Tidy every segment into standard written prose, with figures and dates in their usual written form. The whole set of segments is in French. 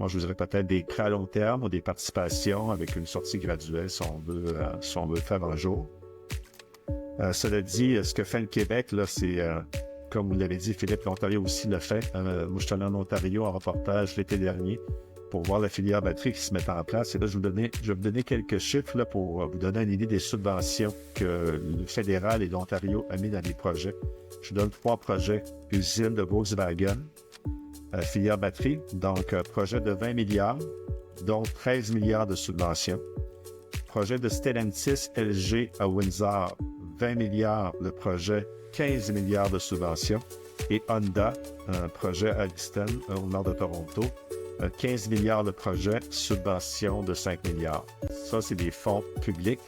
Moi, je vous dirais peut-être des prêts à long terme ou des participations avec une sortie graduelle si on veut le faire un jour. Cela dit, ce que fait le Québec, là, c'est, comme vous l'avez dit, Philippe, l'Ontario aussi le fait. Moi, je suis allé en Ontario en reportage l'été dernier pour voir la filière batterie qui se met en place. Et là, je vais vous donner quelques chiffres là, pour vous donner une idée des subventions que le fédéral et l'Ontario a mis dans les projets. Je vous donne 3 projets. Usine de Volkswagen, filière batterie, donc projet de 20 milliards, dont 13 milliards de subventions. Projet de Stellantis LG à Windsor, 20 milliards le projet, 15 milliards de subventions. Et Honda, un projet à Alliston, au nord de Toronto, 15 milliards de projet, subvention de 5 milliards. Ça, c'est des fonds publics.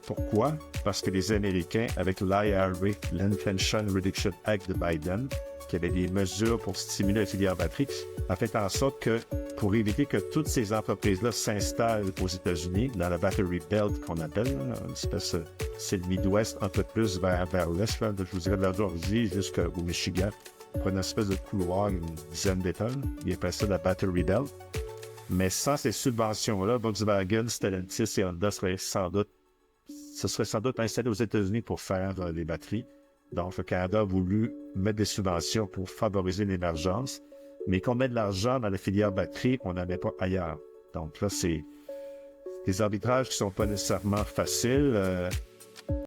Pourquoi? Parce que les Américains, avec l'IRA, l'Inflation Reduction Act de Biden, qui avait des mesures pour stimuler la filière batterie, a fait en sorte que, pour éviter que toutes ces entreprises-là s'installent aux États-Unis, dans la Battery Belt qu'on appelle, là, une espèce, c'est le Midwest un peu plus vers l'Est, là, je vous dirais de la Georgie jusqu'au Michigan, pour une espèce de couloir, une dizaine d'États, il appelle ça la Battery Belt. Mais sans ces subventions-là, Volkswagen, Stellantis et Honda seraient sans doute installés aux États-Unis pour faire les batteries. Donc, le Canada a voulu mettre des subventions pour favoriser l'émergence, mais qu'on met de l'argent dans la filière batterie, on n'en met pas ailleurs. Donc là, c'est des arbitrages qui sont pas nécessairement faciles.